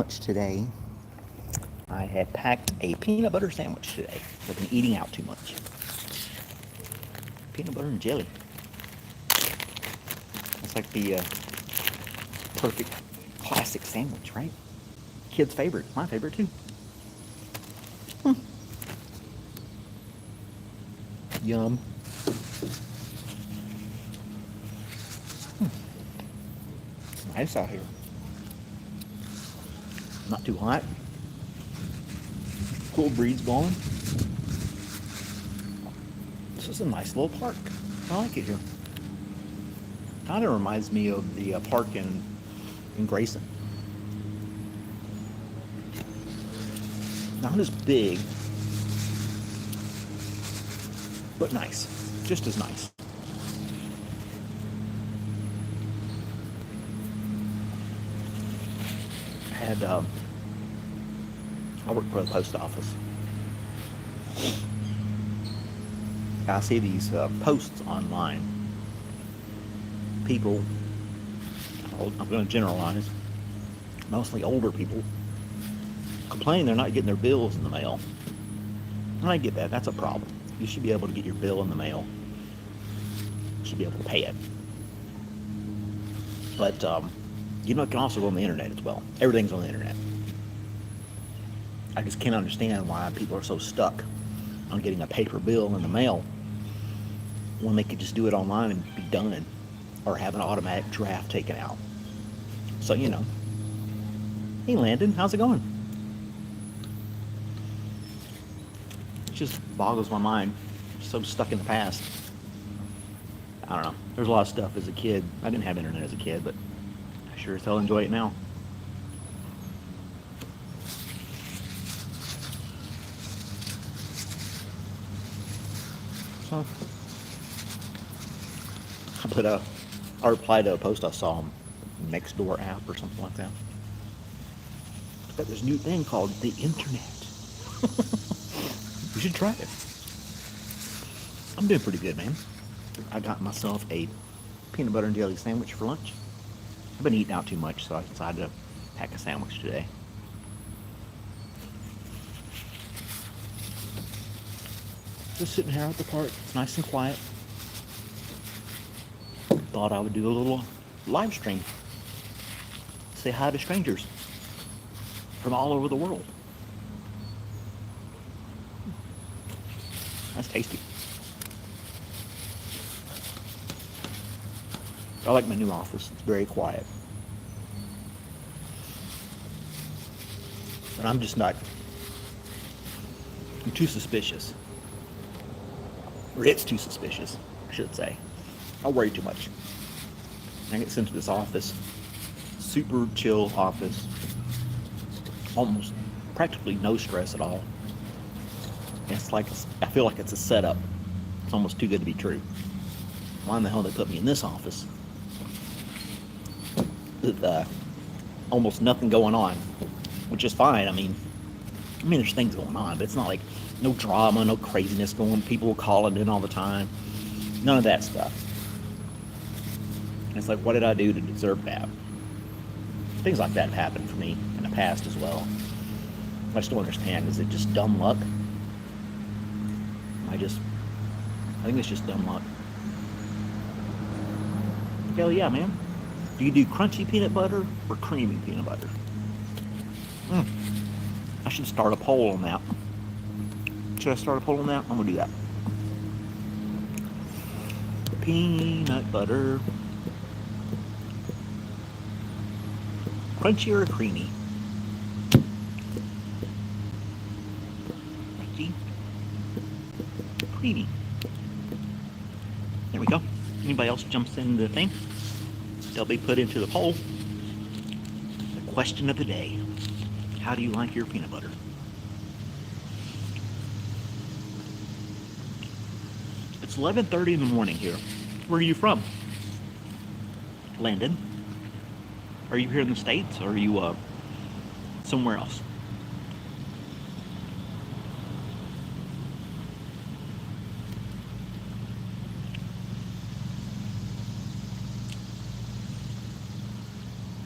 lunch today. I had packed a peanut butter sandwich today. I've been eating out too much. Peanut butter and jelly. It's like the perfect classic sandwich, right? Kid's favorite. My favorite too. Yum. It's nice out here. Not too hot. Cool breeze blowing. This is a nice little park. I like it here. Kind of reminds me of the park in Grayson. Not as big, but nice. Just as nice. I work for the post office. I see these posts online. People, I'm going to generalize, mostly older people, complain they're not getting their bills in the mail. And I get that. That's a problem. You should be able to get your bill in the mail. You should be able to pay it. But, it can also go on the internet as well. Everything's on the internet. I just can't understand why people are so stuck on getting a paper bill in the mail when they could just do it online and be done, or have an automatic draft taken out. So, hey Landon, how's it going? It just boggles my mind. I'm so stuck in the past. I don't know. There's a lot of stuff as a kid. I didn't have internet as a kid, but I sure as hell enjoy it now. So, I replied to a post I saw on Nextdoor app or something like that. It's got this new thing called the internet. You should try it. I'm doing pretty good, man. I got myself a peanut butter and jelly sandwich for lunch. I've been eating out too much, so I decided to pack a sandwich today. Just sitting here at the park. It's nice and quiet. Thought I would do a little live stream. Say hi to strangers from all over the world. That's tasty. I like my new office. It's very quiet. And I'm just not... I'm too suspicious. Or it's too suspicious, I should say. I worry too much. I get sent to this office. Super chill office. Almost practically no stress at all. It's like, I feel like it's a setup. It's almost too good to be true. Why in the hell they put me in this office? With almost nothing going on, which is fine. I mean, there's things going on, but it's not like no drama, no craziness going on. People calling in all the time. None of that stuff. And it's like, what did I do to deserve that? Things like that have happened for me in the past as well. I just don't understand. Is it just dumb luck? I think it's just dumb luck. Hell yeah, man. Do you do crunchy peanut butter or creamy peanut butter? I should start a poll on that. Should I start a poll on that? I'm gonna do that. Peanut butter. Crunchy or creamy? Crunchy. Creamy. There we go. Anybody else jumps in the thing? They'll be put into the poll. The question of the day. How do you like your peanut butter? It's 11:30 in the morning here. Where are you from? Landon? Are you here in the States, or are you somewhere else?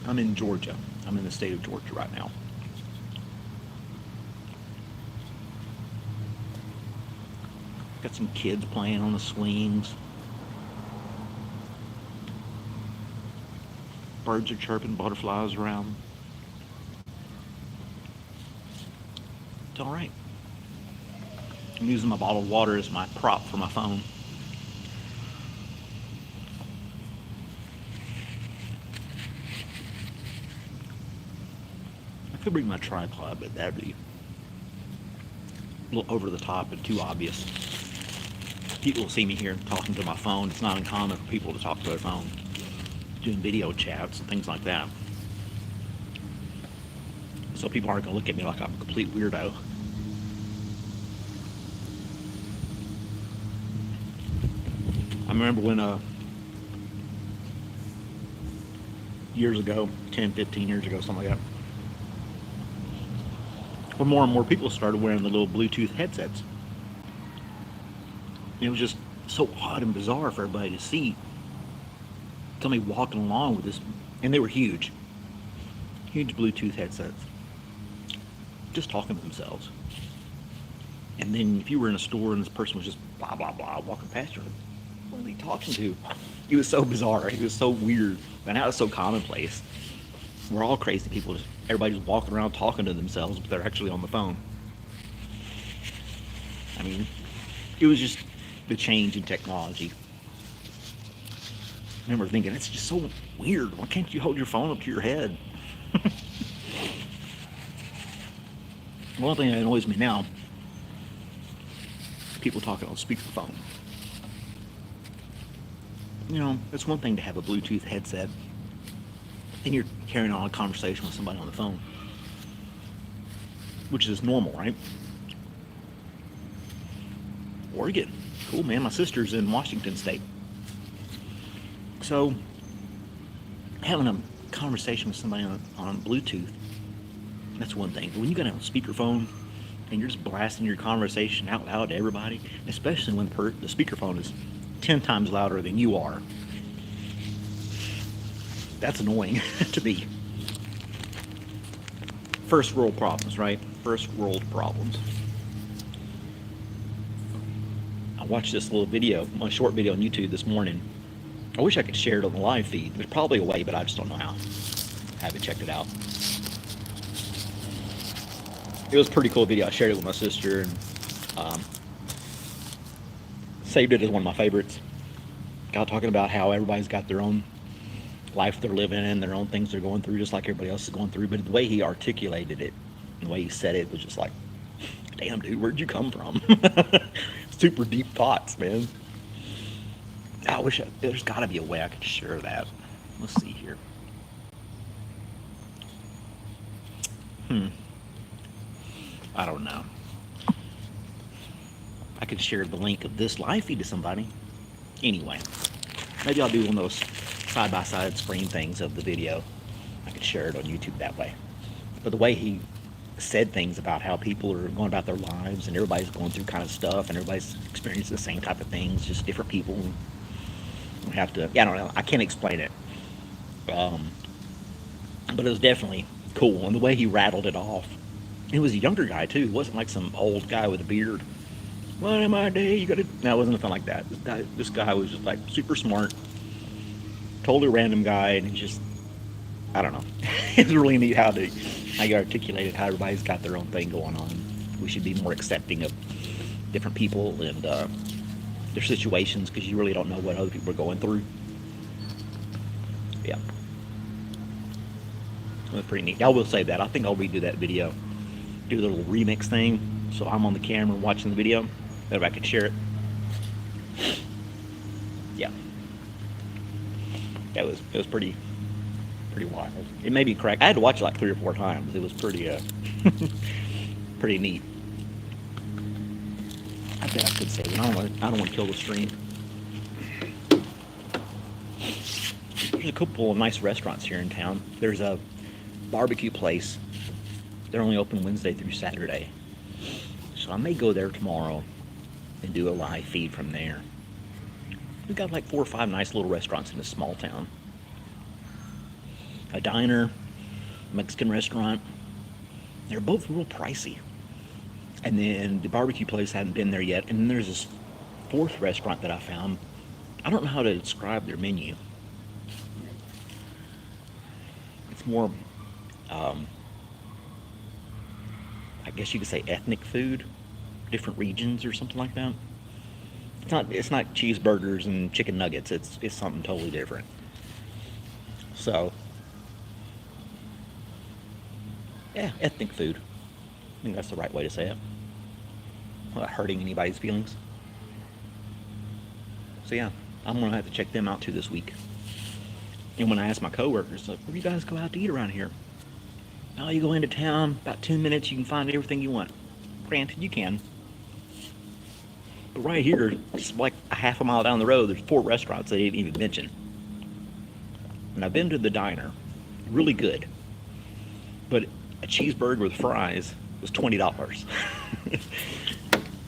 I'm in Georgia. I'm in the state of Georgia right now. Got some kids playing on the swings. Birds are chirping, butterflies around. It's all right. I'm using my bottled water as my prop for my phone. I could bring my tripod, but that'd be a little over the top and too obvious. People will see me here talking to my phone. It's not uncommon for people to talk to their phone, doing video chats and things like that. So people aren't going to look at me like I'm a complete weirdo. I remember when years ago, 10, 15 years ago, something like that, when more and more people started wearing the little Bluetooth headsets. It was just so odd and bizarre for everybody to see somebody walking along with this, and they were huge Bluetooth headsets, just talking to themselves. And then if you were in a store and this person was just blah blah blah walking past you, what are they talking to? It was so bizarre. It was so weird. And now it's so commonplace. We're all crazy people. Everybody's walking around talking to themselves, but they're actually on the phone. I mean, it was just the change in technology. I remember thinking, it's just so weird. Why can't you hold your phone up to your head? One thing that annoys me now, people talking on speakerphone. You know, it's one thing to have a Bluetooth headset, and you're carrying on a conversation with somebody on the phone, which is normal, right? Oregon. Cool, man. My sister's in Washington State. So, having a conversation with somebody on Bluetooth, that's one thing. But when you got a speakerphone and you're just blasting your conversation out loud to everybody, especially when the speakerphone is 10 times louder than you are, that's annoying to me. First world problems, right? First world problems. I watched this little video, a short video on YouTube this morning. I wish I could share it on the live feed. There's probably a way, but I just don't know how. I haven't checked it out. It was a pretty cool video. I shared it with my sister and saved it as one of my favorites. Guy talking about how everybody's got their own life they're living in, their own things they're going through, just like everybody else is going through. But the way he articulated it, the way he said it, was just like, damn, dude, where'd you come from? Super deep thoughts, man. I wish there's got to be a way I could share that. Let's see here. I don't know. I could share the link of this live feed to somebody. Anyway, maybe I'll do one of those side-by-side screen things of the video. I could share it on YouTube that way. But the way he said things about how people are going about their lives and everybody's going through kind of stuff and everybody's experiencing the same type of things, just different people. We have to, yeah, I don't know. I can't explain it. But it was definitely cool. And the way he rattled it off. He was a younger guy, too. It wasn't like some old guy with a beard. What am I day? You gotta. No, it wasn't nothing like that. This guy was just like super smart, totally random guy, and he just, I don't know. It's really neat how you articulated how everybody's got their own thing going on. We should be more accepting of different people and their situations, because you really don't know what other people are going through. Yeah, it was pretty neat. I will say that I think I'll redo that video, do the little remix thing, so I'm on the camera watching the video. That I could share it. Yeah, it was pretty wild. It made me crack. I had to watch it like 3 or 4 times. It was pretty pretty neat. I bet I could say that. I don't want to kill the stream. There's a couple of nice restaurants here in town. There's a barbecue place. They're only open Wednesday through Saturday, so I may go there tomorrow and do a live feed from there. We've got like 4 or 5 nice little restaurants in this small town. A diner, Mexican restaurant. They're both real pricey. And then the barbecue place hadn't been there yet. And then there's this fourth restaurant that I found, I don't know how to describe their menu. It's more, um, I guess you could say ethnic food, different regions or something like that. It's not cheeseburgers and chicken nuggets. It's something totally different. So yeah, ethnic food. I think that's the right way to say it. Without hurting anybody's feelings. So yeah, I'm gonna have to check them out too this week. And when I ask my coworkers, like, where do you guys go out to eat around here? Oh, you go into town, about 2 minutes, you can find everything you want. Granted, you can. But right here, just like a half a mile down the road, there's 4 restaurants they didn't even mention. And I've been to the diner, really good. But a cheeseburger with fries was $20.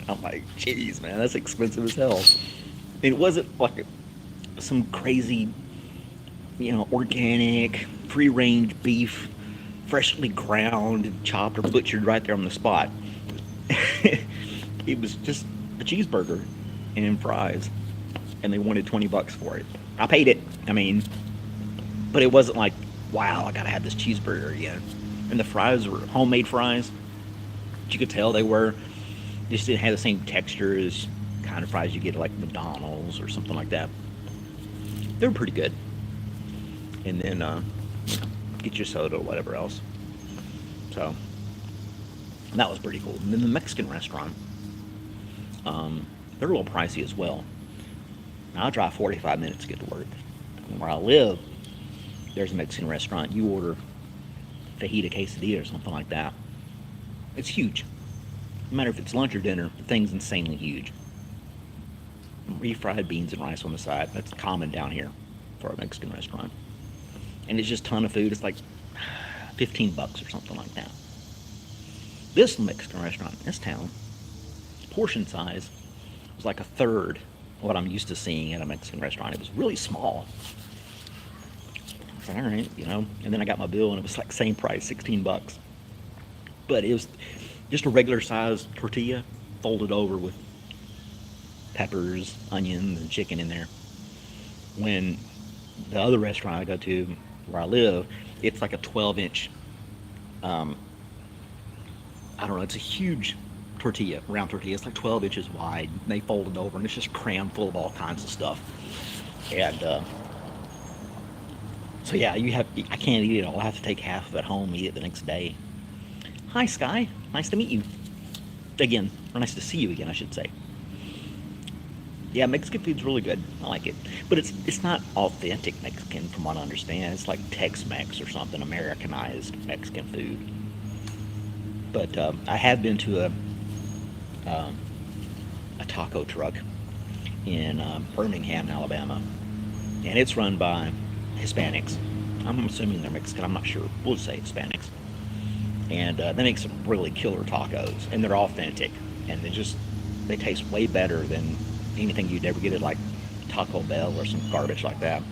I'm like, jeez, man, that's expensive as hell. And it wasn't like some crazy, organic, free range beef, freshly ground, chopped, or butchered right there on the spot. It was just a cheeseburger and fries, and they wanted $20 for it. I paid it. I mean, but it wasn't like, wow, I gotta have this cheeseburger again. And the fries were homemade fries. You could tell they were. They just didn't have the same texture as kind of fries you get at like McDonald's or something like that. They were pretty good. And then get your soda or whatever else. So that was pretty cool. And then the Mexican restaurant, they're a little pricey as well. Now, I drive 45 minutes to get to work. And where I live, there's a Mexican restaurant. You order fajita quesadilla or something like that. It's huge. No matter if it's lunch or dinner, the thing's insanely huge. Refried beans and rice on the side. That's common down here for a Mexican restaurant. And it's just a ton of food. It's like $15 or something like that. This Mexican restaurant in this town, portion size was like a third of what I'm used to seeing at a Mexican restaurant. It was really small. I said, all right, And then I got my bill and it was like same price, $16. But it was just a regular size tortilla folded over with peppers, onions, and chicken in there. When the other restaurant I go to where I live, it's like a 12-inch, I don't know, it's a huge tortilla, round tortilla. It's like 12 inches wide. And they fold it over and it's just crammed full of all kinds of stuff. And so yeah, I can't eat it all. I have to take half of it home, eat it the next day. Hi, Sky. Nice to meet you. Again, or nice to see you again, I should say. Yeah, Mexican food's really good. I like it. But it's not authentic Mexican from what I understand. It's like Tex-Mex or something, Americanized Mexican food. But I have been to a taco truck in Birmingham, Alabama. And it's run by Hispanics. I'm assuming they're Mexican. I'm not sure. We'll just say Hispanics. And they make some really killer tacos. And they're authentic. And they taste way better than anything you'd ever get at like Taco Bell or some garbage like that.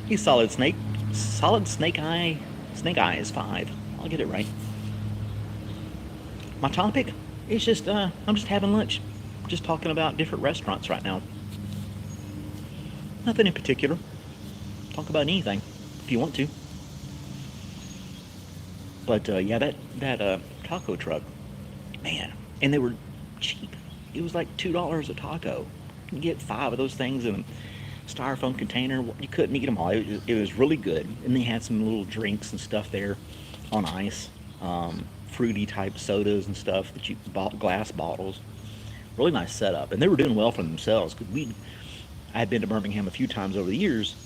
He's solid snake eye. Snake eye is 5. I'll get it right. My topic is just I'm just having lunch. Just talking about different restaurants right now. Nothing in particular. Talk about anything if you want to. But yeah, that taco truck, man, and they were cheap. It was like $2 a taco. You can get 5 of those things in a styrofoam container. You couldn't eat them all. It was really good. And they had some little drinks and stuff there on ice. Fruity type sodas and stuff that you bought, glass bottles. Really nice setup. And they were doing well for themselves. I had been to Birmingham a few times over the years,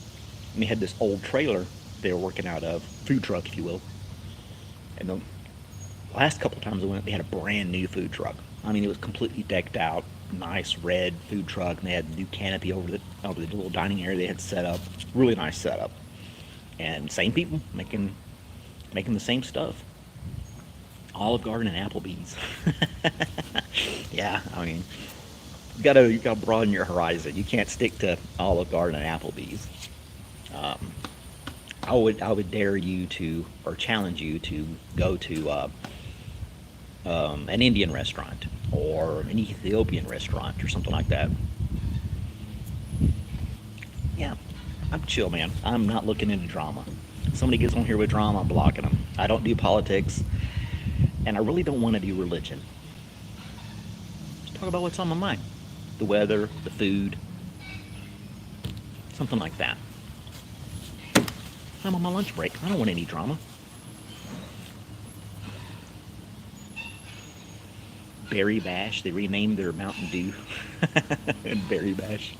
and they had this old trailer they were working out of, food truck, if you will. And the last couple of times I went, they had a brand new food truck. I mean, it was completely decked out, nice red food truck, and they had a new canopy over the little dining area they had set up. Really nice setup. And same people making the same stuff. Olive Garden and Applebee's. Yeah, I mean, you gotta broaden your horizon. You can't stick to Olive Garden and Applebee's. I would dare you to, or challenge you to go to an Indian restaurant or an Ethiopian restaurant or something like that. Yeah, I'm chill, man. I'm not looking into drama. Somebody gets on here with drama, I'm blocking them. I don't do politics, and I really don't want to do religion. Just talk about what's on my mind: the weather, the food, something like that. I'm on my lunch break. I don't want any drama. Berry Bash. They renamed their Mountain Dew and Berry Bash.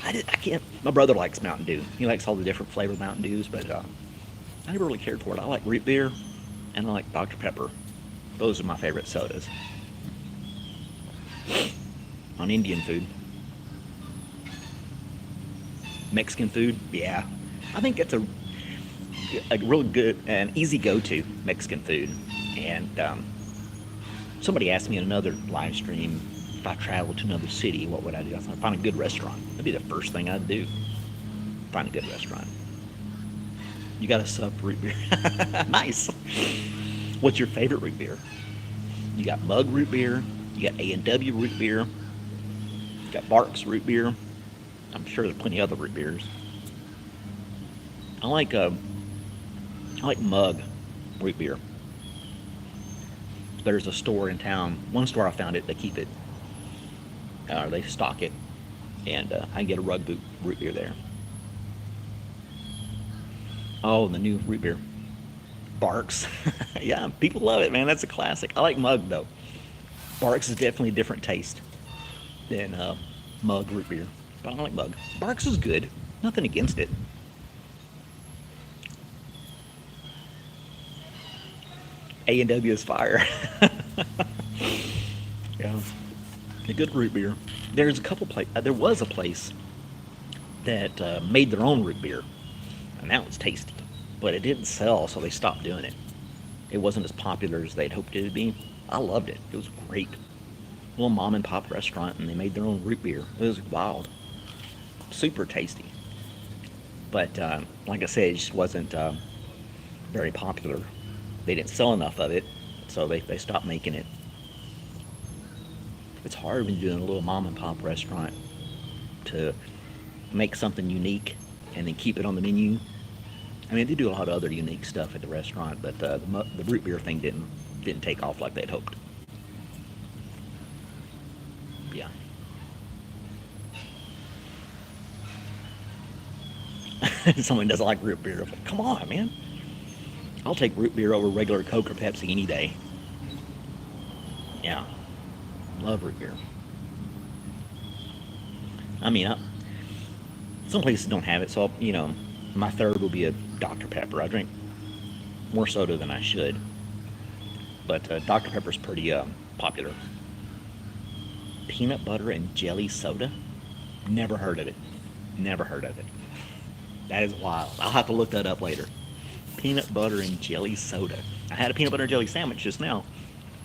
I can't. My brother likes Mountain Dew. He likes all the different flavored Mountain Dews, but I never really cared for it. I like root beer and I like Dr. Pepper. Those are my favorite sodas. On Indian food, Mexican food, yeah. I think it's a real good and easy go-to Mexican food. And somebody asked me in another live stream if I traveled to another city, what would I do? I thought, find a good restaurant. That'd be the first thing I'd do. Find a good restaurant. You got a sub root beer. Nice. What's your favorite root beer? You got Mug root beer. You got A&W root beer. You got Barks root beer. I'm sure there's plenty of other root beers. I like uh, I like Mug root beer. There's a store in town. One store I found it. They keep it. They stock it, and I can get a rug boot root beer there. Oh, the new root beer, Barks. Yeah, people love it, man. That's a classic. I like Mug though. Barks is definitely a different taste than Mug root beer, but I like Mug. Barks is good. Nothing against it. A&W is fire. Yeah, a good root beer. There's a couple place. There was a place that made their own root beer, and that was tasty. But it didn't sell, so they stopped doing it. It wasn't as popular as they'd hoped it would be. I loved it. It was great. Little mom and pop restaurant, and they made their own root beer. It was wild, super tasty. But like I said, it just wasn't very popular. They didn't sell enough of it, so they stopped making it. It's hard when you're doing a little mom and pop restaurant to make something unique and then keep it on the menu. I mean, they do a lot of other unique stuff at the restaurant, but the root beer thing didn't take off like they'd hoped. Yeah. Someone doesn't like root beer. Like, come on, man. I'll take root beer over regular Coke or Pepsi any day. Yeah, love root beer. I mean, some places don't have it, so my third will be a Dr. Pepper. I drink more soda than I should, but Dr. Pepper's pretty popular. Peanut butter and jelly soda? Never heard of it. Never heard of it. That is wild. I'll have to look that up later. Peanut butter and jelly soda. I had a peanut butter and jelly sandwich just now.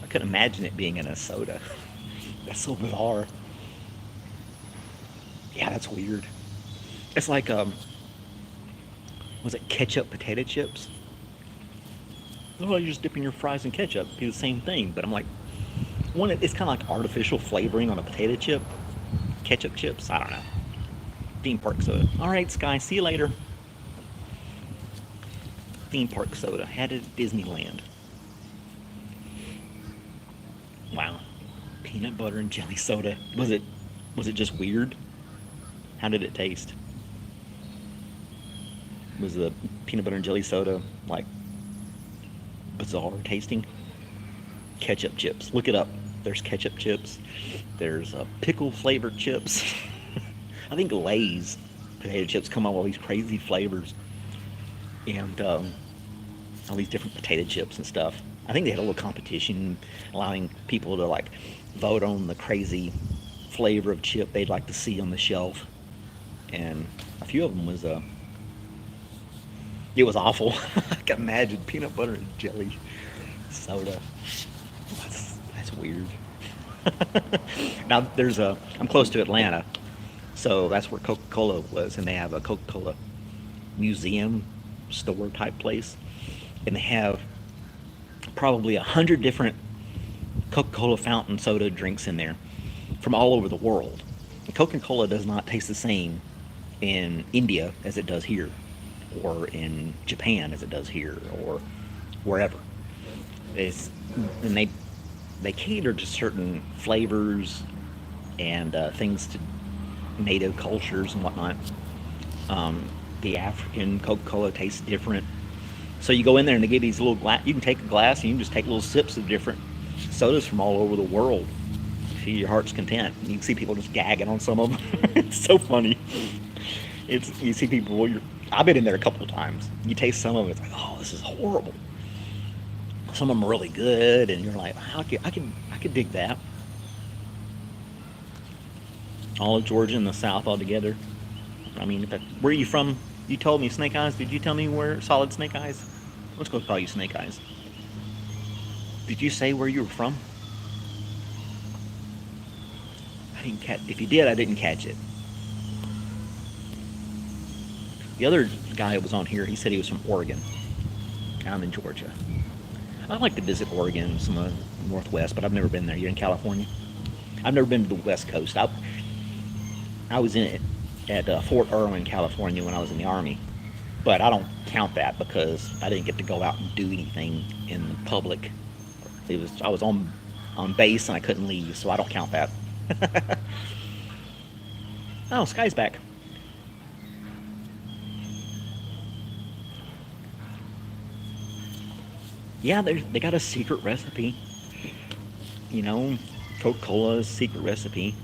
I couldn't imagine it being in a soda. That's so bizarre. Yeah, that's weird. It's like was it ketchup potato chips? Oh, you're just dipping your fries in ketchup. Do the same thing, but I'm like, one, it's kind of like artificial flavoring on a potato chip. Ketchup chips. I don't know. Theme park soda. All right, Sky. See you later. Theme park soda. Had it at Disneyland. Wow. Peanut butter and jelly soda. Was it just weird? How did it taste? Was the peanut butter and jelly soda like bizarre tasting? Ketchup chips. Look it up. There's ketchup chips. There's pickle flavored chips. I think Lay's potato chips come out with all these crazy flavors and all these different potato chips and stuff. I think they had a little competition allowing people to like vote on the crazy flavor of chip they'd like to see on the shelf. And a few of them was it was awful. I can imagine peanut butter and jelly soda. That's weird. Now I'm close to Atlanta, so that's where Coca-Cola was, and they have a Coca-Cola museum store type place, and they have probably 100 different Coca-Cola fountain soda drinks in there from all over the world. Coca-Cola does not taste the same in India as it does here, or in Japan as it does here, or wherever. It's and they cater to certain flavors and things to native cultures and whatnot. The African Coca-Cola tastes different. So you go in there and they give these little glass. You can take a glass and you can just take little sips of different sodas from all over the world to your heart's content. You can see people just gagging on some of them. It's so funny. It's you see people. Well, I've been in there a couple of times. You taste some of it, it's like, oh, this is horrible. Some of them are really good, and you're like, I could dig that. All of Georgia and the South all together. I mean, where are you from? You told me Snake Eyes. Did you tell me where Solid Snake Eyes? Let's go call you Snake Eyes. Did you say where you were from? I didn't catch. If you did, I didn't catch it. The other guy that was on here, he said he was from Oregon. I'm in Georgia. I'd like to visit Oregon, some of the Northwest, but I've never been there. You're in California? I've never been to the West Coast. I was in it at Fort Irwin, California when I was in the Army. But I don't count that because I didn't get to go out and do anything in public. I was on base and I couldn't leave, so I don't count that. Oh, Sky's back. Yeah, they got a secret recipe. You know, Coca-Cola's secret recipe.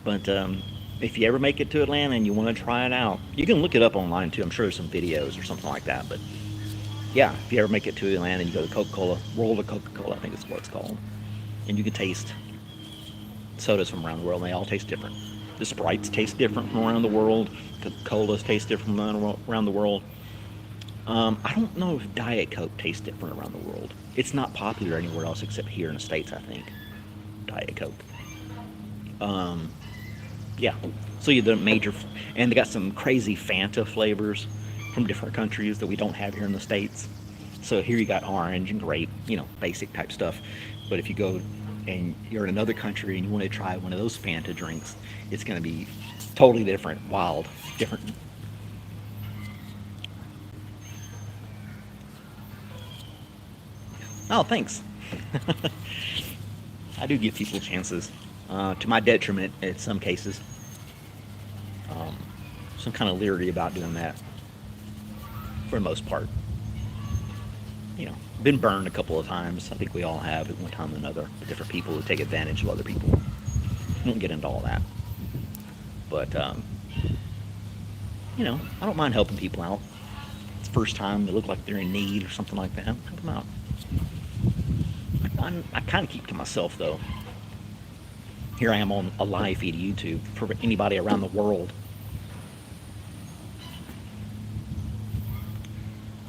But if you ever make it to Atlanta and you want to try it out, you can look it up online too. I'm sure there's some videos or something like that. But yeah, if you ever make it to Atlanta and you go to Coca-Cola, World of Coca-Cola, I think is what it's called, and you can taste sodas from around the world, and they all taste different. The Sprites taste different from around the world. Coca-Colas taste different from around the world. I don't know if Diet Coke tastes different around the world. It's not popular anywhere else except here in the States, I think. Diet Coke. Yeah. So you the major, and they got some crazy Fanta flavors from different countries that we don't have here in the States. So here you got orange and grape, basic type stuff. But if you go and you're in another country and you want to try one of those Fanta drinks, it's going to be totally different, wild, different. Oh, thanks. I do give people chances, to my detriment in some cases. Um, some kind of leery about doing that for the most part. Been burned a couple of times. I think we all have at one time or another. Different people who take advantage of other people. Won't get into all that. But, I don't mind helping people out. It's the first time they look like they're in need or something like that. Help them out. I kind of keep to myself, though. Here I am on a live feed of YouTube for anybody around the world.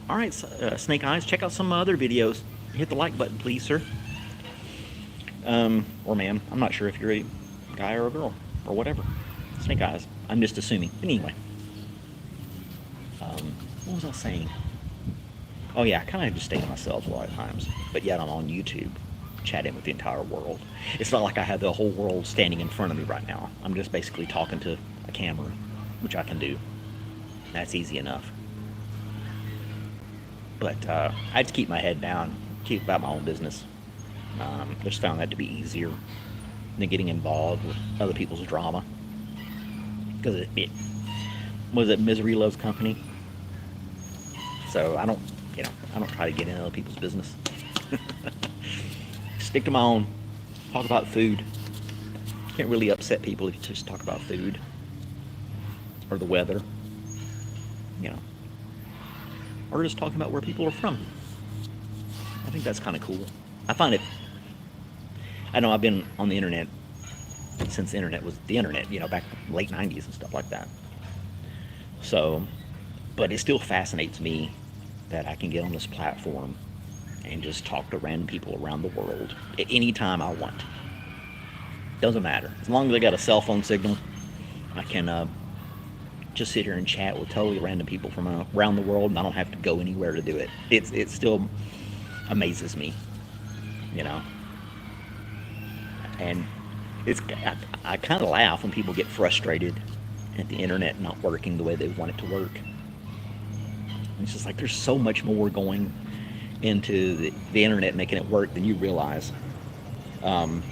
All right, Snake Eyes, check out some other videos. Hit the like button, please, sir. Or ma'am. I'm not sure if you're a guy or a girl or whatever. Snake Eyes. I'm just assuming. But anyway. What was I saying? Oh yeah, I kind of just stay to myself a lot of times. But yet I'm on YouTube chatting with the entire world. It's not like I have the whole world standing in front of me right now. I'm just basically talking to a camera, which I can do. That's easy enough. But I had to keep my head down, keep about my own business. Just found that to be easier than getting involved with other people's drama. Because it was it Misery Loves Company. So I don't try to get into other people's business. Stick to my own. Talk about food. Can't really upset people if you just talk about food or the weather, or just talking about where people are from. I think that's kind of cool. I find it. I know I've been on the internet since the internet was the internet, back in the late '90s and stuff like that. So, but it still fascinates me that I can get on this platform and just talk to random people around the world at any time I want. Doesn't matter. As long as I got a cell phone signal, I can just sit here and chat with totally random people from around the world, and I don't have to go anywhere to do it. It still amazes me, you know. And I kind of laugh when people get frustrated at the internet not working the way they want it to work. It's just like there's so much more going into the internet making it work than you realize. Um,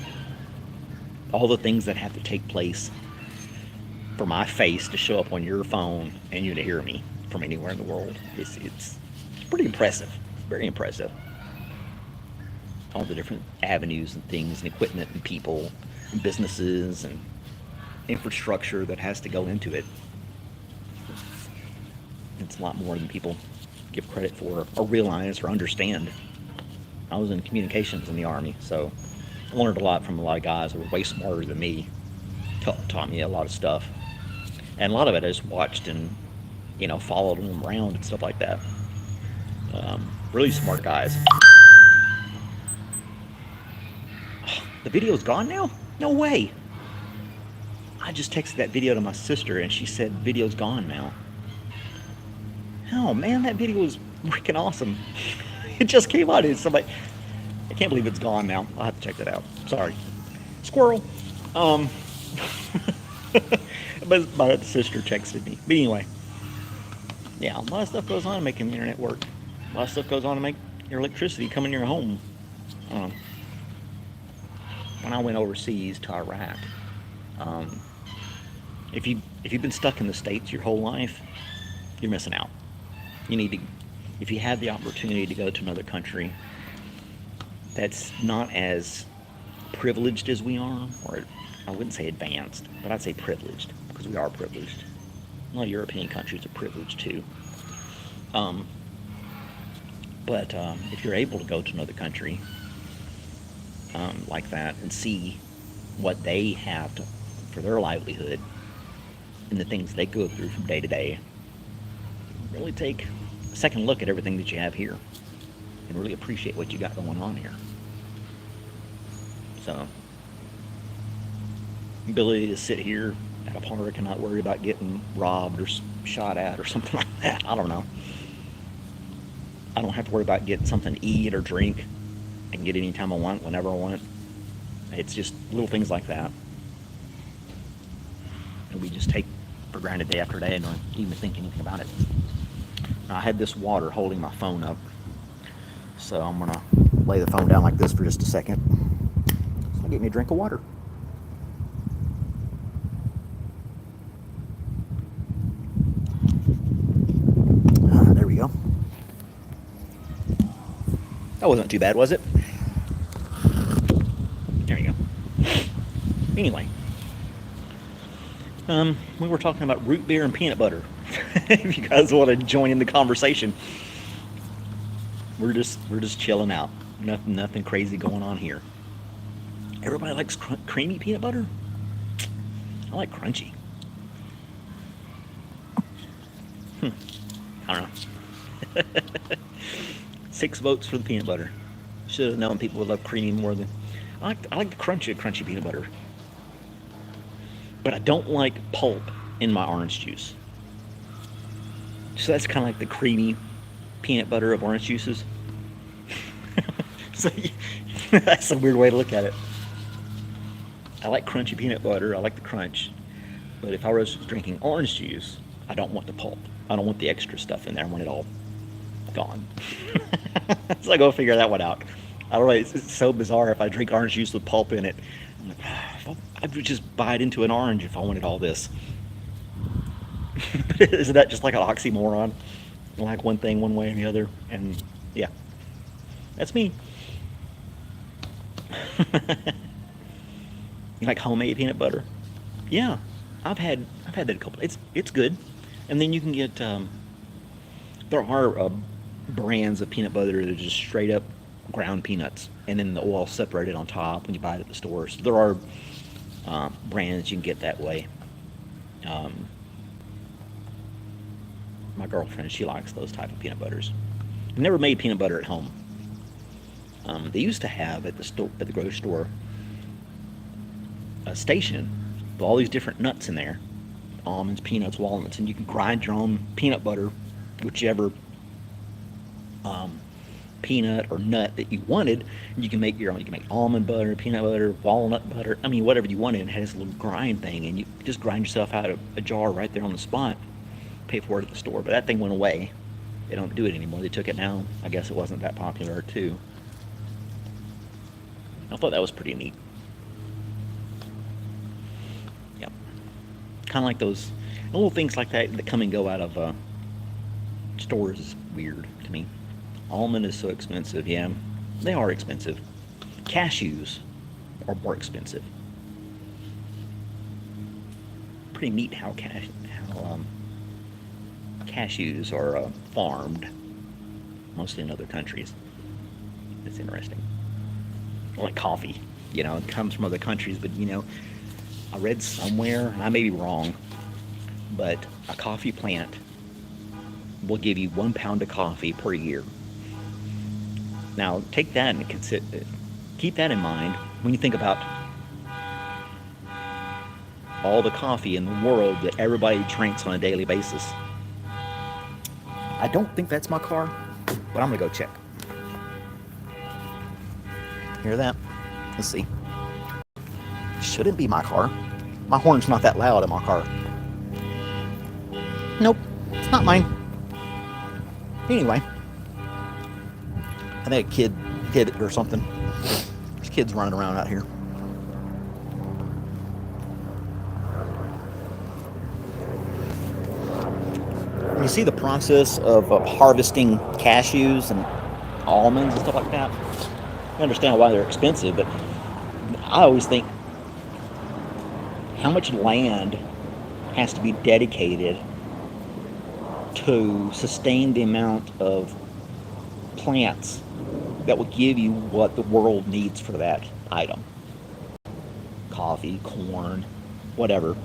all the things that have to take place for my face to show up on your phone and you to hear me from anywhere in the world, it's pretty impressive. It's very impressive. All the different avenues and things and equipment and people and businesses and infrastructure that has to go into it. It's a lot more than people give credit for or realize or understand. I was in communications in the Army, so I learned a lot from a lot of guys that were way smarter than me. Taught me a lot of stuff, and a lot of it I just watched and followed them around and stuff like that. Really smart guys. The video's gone now? No way. I just texted that video to my sister and she said video's gone now. Oh man, that video was freaking awesome. It just came out. It's somebody. I can't believe it's gone now. I'll have to check that out. Sorry. Squirrel. Um, but my sister texted me. But anyway, yeah, a lot of stuff goes on to making the internet work. A lot of stuff goes on to make your electricity come in your home. Um, when I went overseas to Iraq, um, if you've been stuck in the States your whole life, you're missing out. You need to, if you have the opportunity to go to another country that's not as privileged as we are, or I wouldn't say advanced, but I'd say privileged, because we are privileged. A lot of European countries are privileged too. Um, but if you're able to go to another country like that and see what they have for their livelihood and the things they go through from day to day, really take a second look at everything that you have here and really appreciate what you got going on here. So, ability to sit here at a park and not worry about getting robbed or shot at or something like that. I don't know. I don't have to worry about getting something to eat or drink. I can get it anytime I want, whenever I want. It's just little things like that. And we just take for granted day after day and don't even think anything about it. Now, I had this water holding my phone up, so I'm going to lay the phone down like this for just a second. So I'll get me a drink of water. There we go. That wasn't too bad, was it? There you go. Anyway, we were talking about root beer and peanut butter. If you guys want to join in the conversation, we're just chilling out. Nothing crazy going on here. Everybody likes creamy peanut butter. I like crunchy. I don't know. 6 votes for the peanut butter. Should have known people would love creamy more than I like the crunchy peanut butter. But I don't like pulp in my orange juice. So that's kind of like the creamy peanut butter of orange juices. So that's a weird way to look at it. I like crunchy peanut butter. I like the crunch. But if I was drinking orange juice, I don't want the pulp. I don't want the extra stuff in there. I want it all gone. So I go figure that one out. I don't know. It's so bizarre. If I drink orange juice with pulp in it, I'm like, I would just bite into an orange if I wanted all this. Isn't that just like an oxymoron? Like one thing one way and the other, and yeah, that's me. You like homemade peanut butter? Yeah, I've had that a couple. It's good, and then you can get there are brands of peanut butter that are just straight up ground peanuts, and then the oil separated on top when you buy it at the store. So there are brands you can get that way. My girlfriend, she likes those type of peanut butters. I've never made peanut butter at home. They used to have at the grocery store a station with all these different nuts in there, almonds, peanuts, walnuts, and you can grind your own peanut butter, whichever peanut or nut that you wanted. You can make your own. You can make almond butter, peanut butter, walnut butter. I mean, whatever you wanted. And it had this little grind thing, and you just grind yourself out of a jar right there on the spot. Pay for it at the store. But that thing went away. They don't do it anymore. They took it now. I guess it wasn't that popular too. I thought that was pretty neat. Yep. Kind of like those little things like that that come and go out of stores is weird to me. Almond is so expensive. Yeah, they are expensive. Cashews are more expensive. Pretty neat how cashews are farmed, mostly in other countries. It's interesting. Like coffee, it comes from other countries, but I read somewhere, and I may be wrong, but a coffee plant will give you 1 pound of coffee per year. Now, take that and keep that in mind when you think about all the coffee in the world that everybody drinks on a daily basis. I don't think that's my car, but I'm gonna go check. Hear that? Let's see. Shouldn't be my car. My horn's not that loud in my car. Nope, it's not mine. Anyway, I think a kid hit it or something. There's kids running around out here. When you see the process of harvesting cashews and almonds and stuff like that, I understand why they're expensive, but I always think how much land has to be dedicated to sustain the amount of plants that will give you what the world needs for that item. Coffee, corn, whatever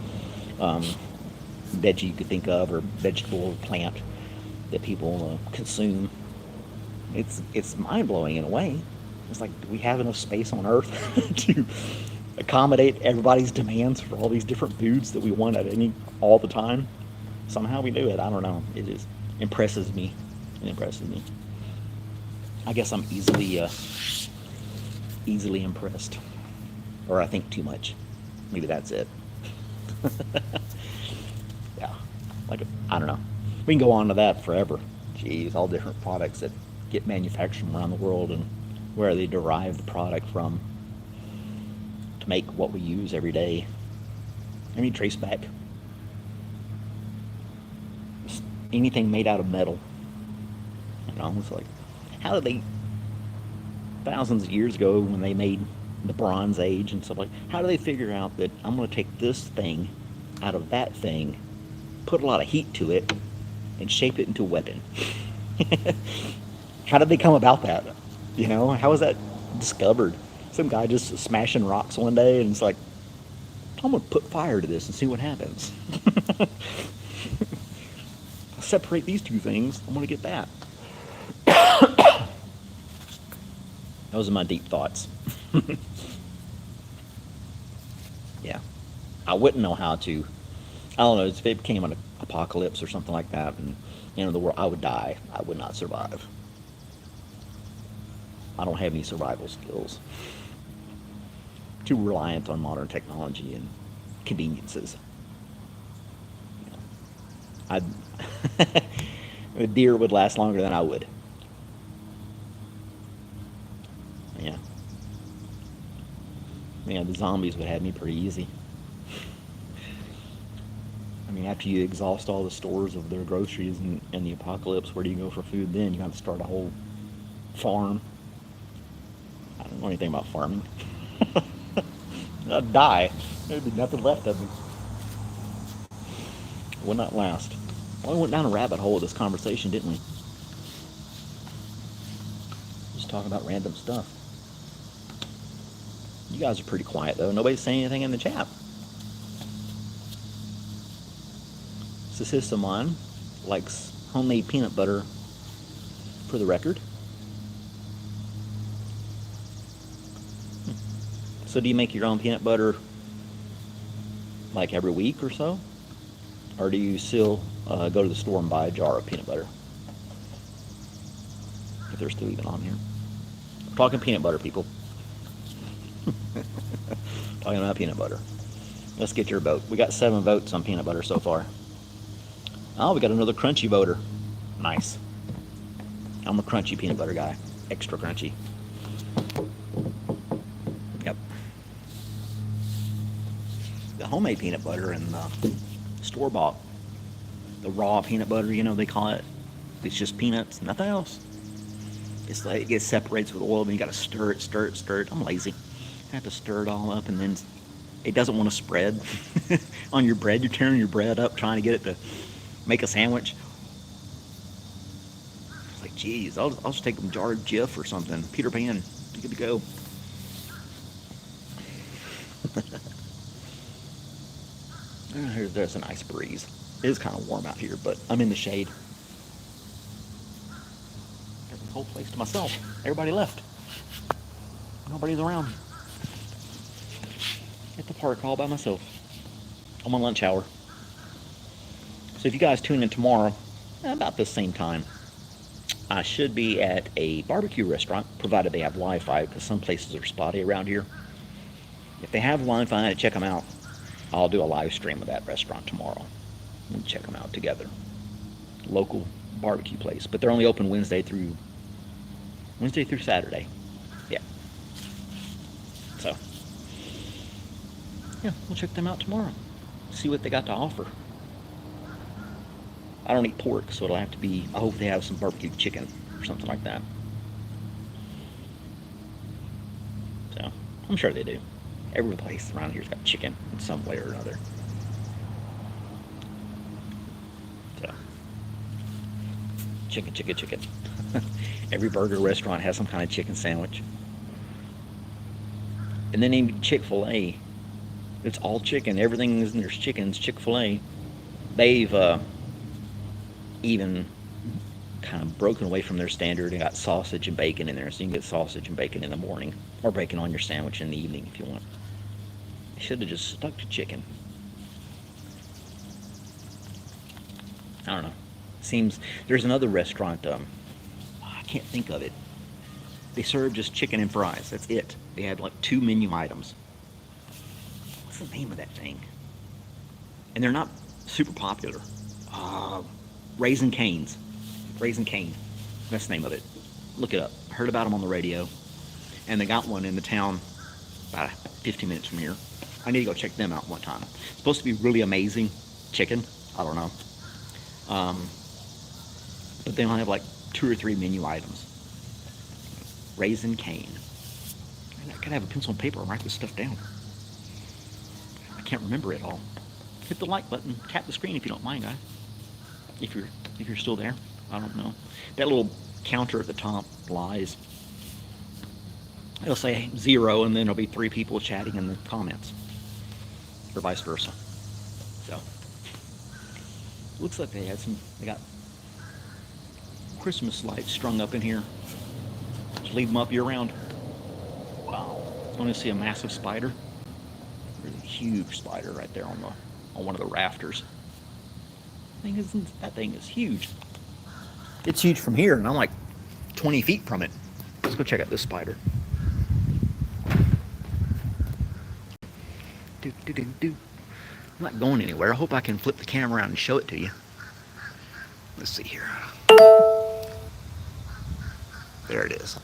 veggie you could think of, or vegetable or plant that people consume. It's mind-blowing in a way. It's like, do we have enough space on Earth to accommodate everybody's demands for all these different foods that we want all the time? Somehow we do it. I don't know. It just impresses me. It impresses me. I guess I'm easily impressed, or I think too much. Maybe that's it. Yeah. I don't know. We can go on to that forever. Jeez, all different products that get manufactured around the world and where they derive the product from to make what we use every day. I mean, trace back anything made out of metal. It's like, how did they, thousands of years ago when they made the Bronze Age and stuff like, how do they figure out that I'm going to take this thing out of that thing, put a lot of heat to it, and shape it into a weapon? How did they come about that? How was that discovered? Some guy just smashing rocks one day and it's like, I'm going to put fire to this and see what happens. Separate these two things, I'm going to get that. Those are my deep thoughts. Yeah. I wouldn't know how to, I don't know, if it became an apocalypse or something like that, and the world, I would die. I would not survive. I don't have any survival skills. Too reliant on modern technology and conveniences. A deer would last longer than I would. Yeah, the zombies would have me pretty easy. I mean, after you exhaust all the stores of their groceries in the apocalypse, where do you go for food then? You have to start a whole farm. I don't know anything about farming. I'd die. There'd be nothing left of me. It would not last. Well, we went down a rabbit hole with this conversation, didn't we? Just talking about random stuff. You guys are pretty quiet, though. Nobody's saying anything in the chat. Sissamon likes homemade peanut butter, for the record. So do you make your own peanut butter like every week or so? Or do you still go to the store and buy a jar of peanut butter? if they're still even on here. We're talking peanut butter, people. Talking about peanut butter. Let's get your vote. We got 7 votes on peanut butter so far. Oh, we got another crunchy voter. Nice. I'm a crunchy peanut butter guy. Extra crunchy. Yep. The homemade peanut butter and the store-bought, the raw peanut butter, you know, they call it. It's just peanuts, nothing else. It's like it gets separates with oil, and you got to stir it, stir it, stir it. I'm lazy. I have to stir it all up, and then it doesn't want to spread on your bread. You're tearing your bread up trying to get it to make a sandwich. It's like, geez, I'll just take a jar of Jif or something. Peter Pan, you good to go. There's a nice breeze. It is kind of warm out here, but I'm in the shade. Got the whole place to myself. Everybody left. Nobody's around. At the park all by myself. On my lunch hour. So if you guys tune in tomorrow, about the same time, I should be at a barbecue restaurant, provided they have Wi-Fi, because some places are spotty around here. If they have Wi-Fi, check them out. I'll do a live stream of that restaurant tomorrow. We'll check them out together. Local barbecue place, but they're only open Wednesday through Saturday. Yeah. So, yeah, we'll check them out tomorrow. See what they got to offer. I don't eat pork, so it'll have to be, I hope they have some barbecue chicken or something like that. So, I'm sure they do. Every place around here's got chicken in some way or another. So, chicken. Every burger restaurant has some kind of chicken sandwich. And then even Chick-fil-A, it's all chicken. Everything is, there's chickens. Chick-fil-A, they've even kind of broken away from their standard and got sausage and bacon in there. So you can get sausage and bacon in the morning, or bacon on your sandwich in the evening if you want. They should have just stuck to chicken. I don't know. Seems there's another restaurant. I can't think of it. They serve just chicken and fries. That's it. They had like 2 menu items. What's the name of that thing? And they're not super popular. Raising Cane's. Raising Cane. That's the name of it. Look it up. I heard about them on the radio. And they got one in the town about 15 minutes from here. I need to go check them out one time. It's supposed to be really amazing chicken. I don't know. But they only have like 2 or 3 menu items. Raising Cane. I could have a pencil and paper and write this stuff down. I can't remember it all. Hit the like button. Tap the screen if you don't mind, guys. If you're still there. I don't know. That little counter at the top lies. It'll say 0, and then there'll be 3 people chatting in the comments. Or vice versa. So, looks like they got Christmas lights strung up in here. Just leave them up year round. Wow. I want to see a massive spider. There's a huge spider right there on one of the rafters. That thing is huge. It's huge from here, and I'm like 20 feet from it. Let's go check out this spider. I'm not going anywhere. I hope I can flip the camera around and show it to you. Let's see here. There it is.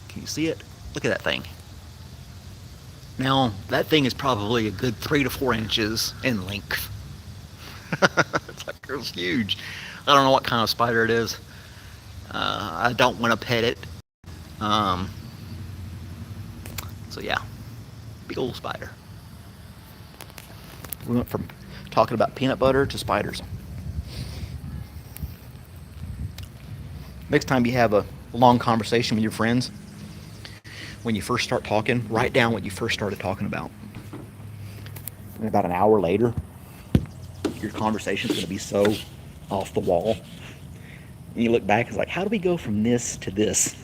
Can you see it? Look at that thing. Now, that thing is probably a good 3 to 4 inches in length. It's huge. I don't know what kind of spider it is. I don't want to pet it. So yeah, big old spider. We went from talking about peanut butter to spiders. Next time you have a long conversation with your friends, when you first start talking, write down what you first started talking about. And about an hour later, your conversation's going to be so off the wall. And you look back, it's like, how do we go from this to this?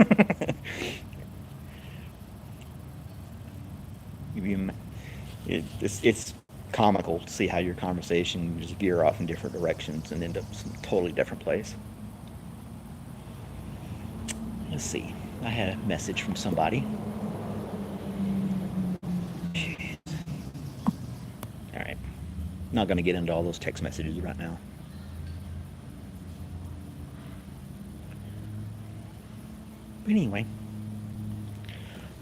It's comical to see how your conversation just veer off in different directions and end up some totally different place. Let's see. I had a message from somebody. Jeez. All right. Not going to get into all those text messages right now. But anyway,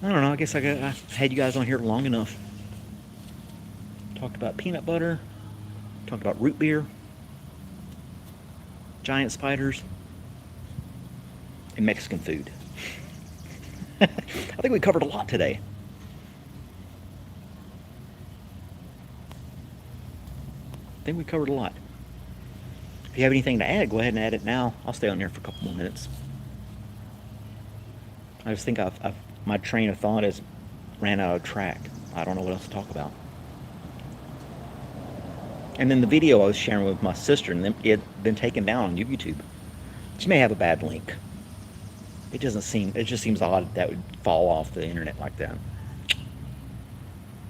I don't know. I guess I had you guys on here long enough. Talked about peanut butter. Talked about root beer. Giant spiders. And Mexican food. I think we covered a lot today. I think we covered a lot. If you have anything to add, go ahead and add it now. I'll stay on there for a couple more minutes. I just think my train of thought has ran out of track. I don't know what else to talk about. And then the video I was sharing with my sister, and it had been taken down on YouTube. She may have a bad link. It just seems odd that would fall off the internet like that.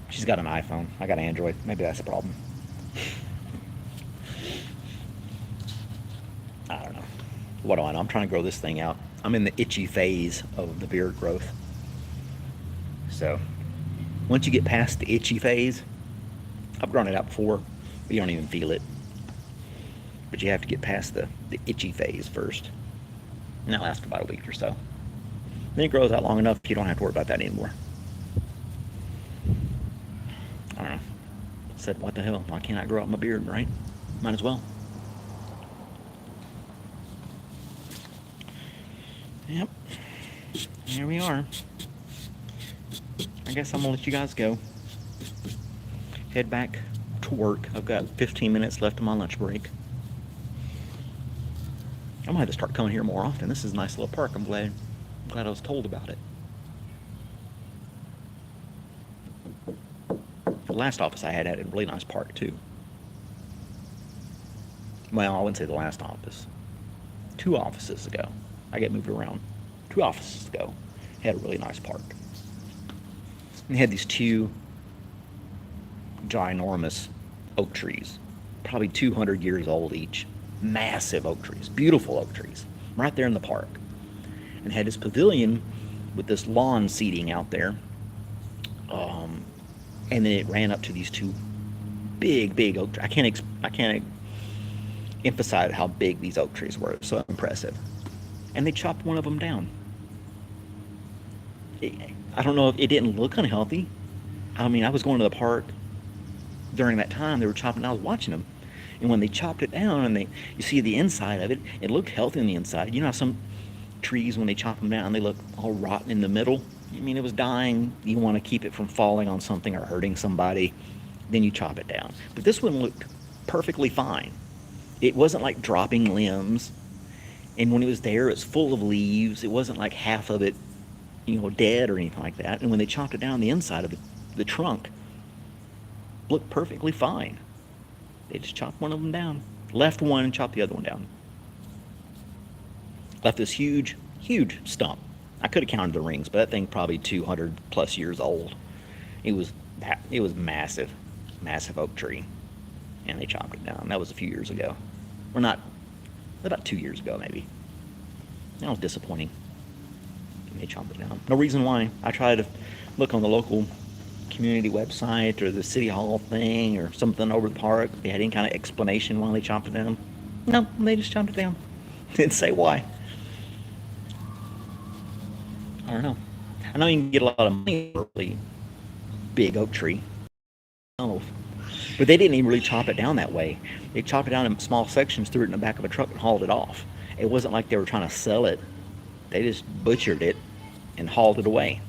She's got an iPhone. I got an Android. Maybe that's a problem. I don't know. What do I know? I'm trying to grow this thing out. I'm in the itchy phase of the beard growth. So, once you get past the itchy phase, I've grown it out before, but you don't even feel it. But you have to get past the itchy phase first. And that lasts for about a week or so. Then it grows out long enough, you don't have to worry about that anymore. I don't know. I said, what the hell? Why can't I grow out my beard, right? Might as well. Yep. Here we are. I guess I'm going to let you guys go. Head back to work. I've got 15 minutes left of my lunch break. I'm going to have to start coming here more often. This is a nice little park. I'm glad I was told about it. The last office I had a really nice park, too. Well, I wouldn't say the last office. 2 offices ago. I get moved around. 2 offices ago, had a really nice park. And they had these 2 ginormous oak trees, probably 200 years old each. Massive oak trees, beautiful oak trees, right there in the park. And had this pavilion with this lawn seating out there. And then it ran up to these 2 big oak trees. I can't emphasize how big these oak trees were. It was so impressive. And they chopped one of them down. I don't know if it didn't look unhealthy. I mean, I was going to the park during that time. They were chopping. I was watching them, and when they chopped it down, and you see the inside of it, it looked healthy on the inside. You know how some trees, when they chop them down, they look all rotten in the middle. I mean, it was dying. You want to keep it from falling on something or hurting somebody, then you chop it down. But this one looked perfectly fine. It wasn't like dropping limbs. And when it was there, it was full of leaves. It wasn't like half of it, dead or anything like that. And when they chopped it down, the inside of the trunk looked perfectly fine. They just chopped one of them down. Left one and chopped the other one down. Left this huge stump. I could have counted the rings, but that thing probably 200 plus years old. It was massive oak tree. And they chopped it down. That was a few years ago. Or not, about 2 years ago maybe. That was disappointing. They chopped it down. No reason why. I tried to look on the local community website or the city hall thing or something over the park. They had any kind of explanation why they chopped it down. No, they just chopped it down. Didn't say why. I don't know. I know you can get a lot of money for a really big oak tree. Oh, but they didn't even really chop it down that way. They chopped it down in small sections, threw it in the back of a truck, and hauled it off. It wasn't like they were trying to sell it. They just butchered it and hauled it away.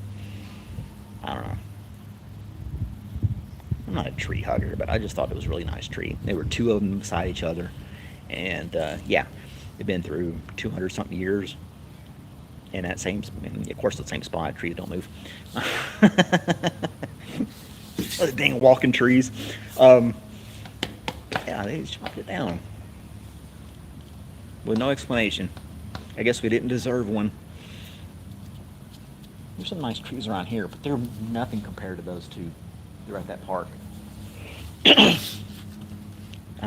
I don't know. I'm not a tree hugger, but I just thought it was a really nice tree. There were 2 of them beside each other. And yeah, they've been through 200 something years. And of course, the same spot. Trees don't move. Those dang walking trees. Yeah, they just chopped it down with no explanation. I guess we didn't deserve one. There's some nice trees around here, but they're nothing compared to those 2. They're at that park. I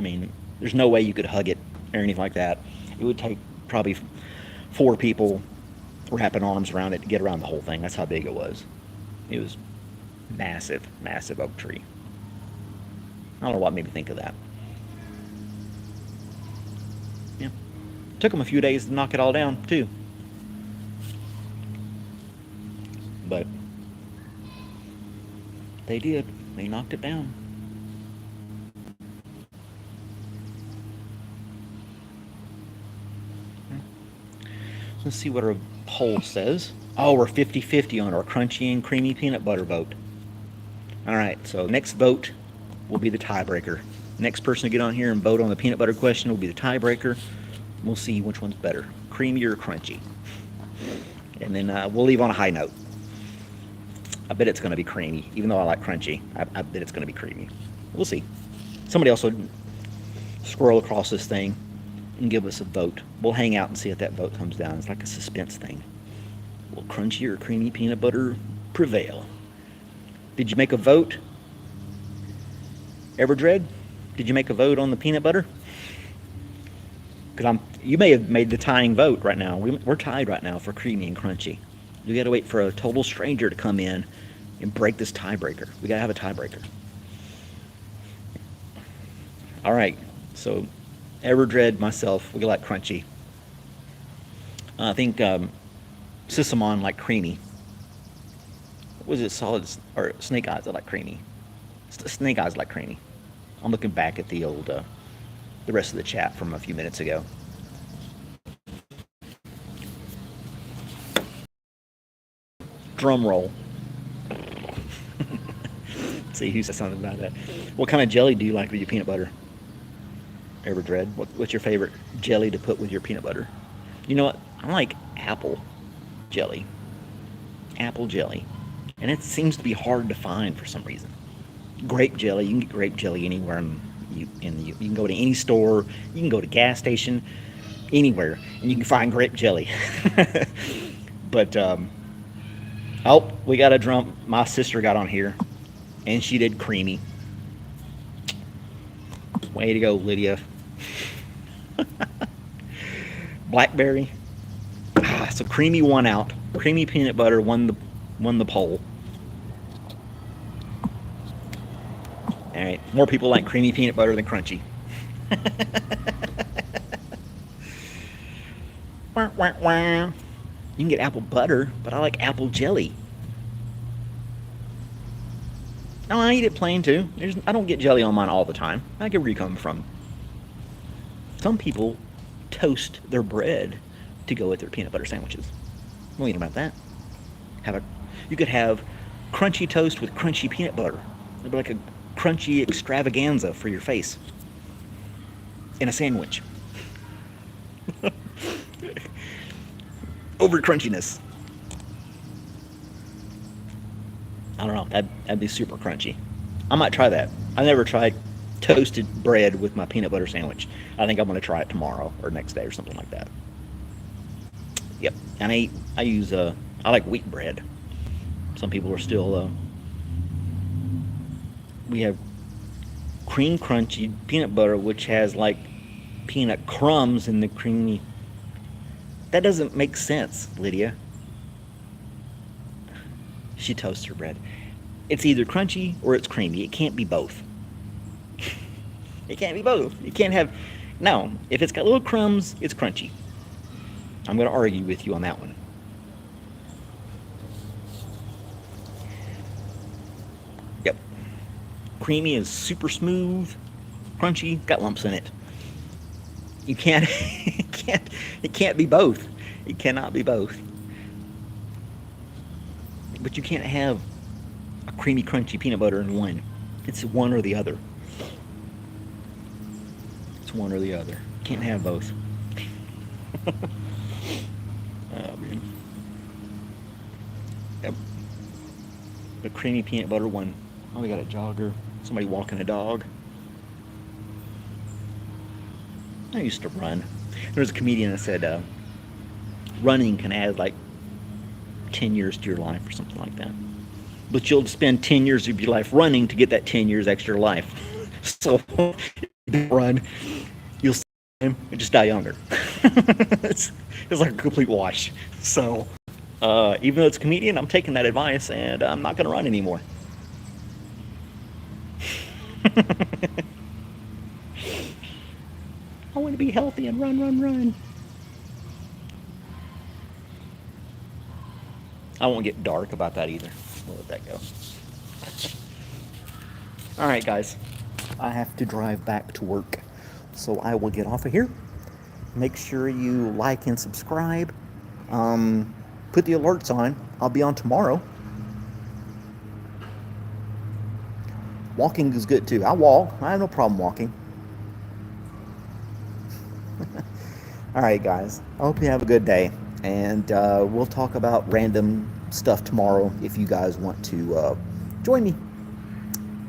mean, there's no way you could hug it or anything like that. It would take probably 4 people wrapping arms around it to get around the whole thing. That's how big it was. It was massive, massive oak tree. I don't know what made me think of that. Yeah. Took them a few days to knock it all down, too. But they did. They knocked it down. Let's see what our poll says. Oh, we're 50-50 on our crunchy and creamy peanut butter vote. All right, so next vote will be the tiebreaker. Next person to get on here and vote on the peanut butter question will be the tiebreaker. We'll see which one's better, creamy or crunchy. And then we'll leave on a high note. I bet it's going to be creamy, even though I like crunchy. I bet it's going to be creamy. We'll see. Somebody else will scroll across this thing and give us a vote. We'll hang out and see if that vote comes down. It's like a suspense thing. Will crunchy or creamy peanut butter prevail? Did you make a vote? Everdread? Did you make a vote on the peanut butter? Because you may have made the tying vote right now. We're tied right now for creamy and crunchy. We got to wait for a total stranger to come in and break this tiebreaker. We got to have a tiebreaker. All right. So, Everdread, myself, we like crunchy. I think Sisamon like creamy. What was it? Solid or Snake Eyes? I like creamy. Snake Eyes like creamy. I'm looking back at the old, the rest of the chat from a few minutes ago. Drum roll. See who said something about that. What kind of jelly do you like with your peanut butter? Everdread, what's your favorite jelly to put with your peanut butter? You know what? I like apple jelly. Apple jelly. And it seems to be hard to find for some reason. Grape jelly, you can get grape jelly anywhere. You can go to any store, you can go to gas station, anywhere, and you can find grape jelly. But, oh, we got a drum. My sister got on here, and she did creamy. Way to go, Lydia. Blackberry. So creamy won out. Creamy peanut butter won the poll. All right, more people like creamy peanut butter than crunchy. Wah, wah, wah. You can get apple butter, but I like apple jelly. No, I eat it plain too. I don't get jelly on mine all the time. I get where you're coming from. Some people toast their bread to go with their peanut butter sandwiches. What do you know about that? You could have crunchy toast with crunchy peanut butter. It'd be like a crunchy extravaganza for your face in a sandwich. Over crunchiness. I don't know. That'd be super crunchy. I might try that. I never tried toasted bread with my peanut butter sandwich. I think I'm going to try it tomorrow or next day or something like that. Yep. And I like wheat bread. Some people are still, we have cream crunchy peanut butter, which has like peanut crumbs in the creamy. That doesn't make sense, Lydia. She toasts her bread. It's either crunchy or it's creamy. It can't be both. It can't be both. You can't have... No, if it's got little crumbs, it's crunchy. I'm going to argue with you on that one. Yep. Creamy is super smooth. Crunchy, got lumps in it. You can't... it can't be both. It cannot be both. But you can't have a creamy, crunchy peanut butter in one. It's one or the other. It's one or the other. Can't have both. Oh, man. Yep. The creamy peanut butter one. Oh, we got a jogger. Somebody walking a dog. I used to run. There was a comedian that said running can add like 10 years to your life or something like that. But you'll spend 10 years of your life running to get that 10 years extra life. So if you run, you'll just die younger. It's like a complete wash. So Even though it's a comedian, I'm taking that advice and I'm not going to run anymore. I want to be healthy and run, run, run. I won't get dark about that either. We'll let that go. All right, guys. I have to drive back to work, so I will get off of here. Make sure you like and subscribe. Put the alerts on. I'll be on tomorrow. Walking is good too. I walk. I have no problem walking. All right, guys. I hope you have a good day. And we'll talk about random stuff tomorrow if you guys want to join me.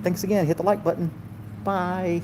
Thanks again. Hit the like button. Bye.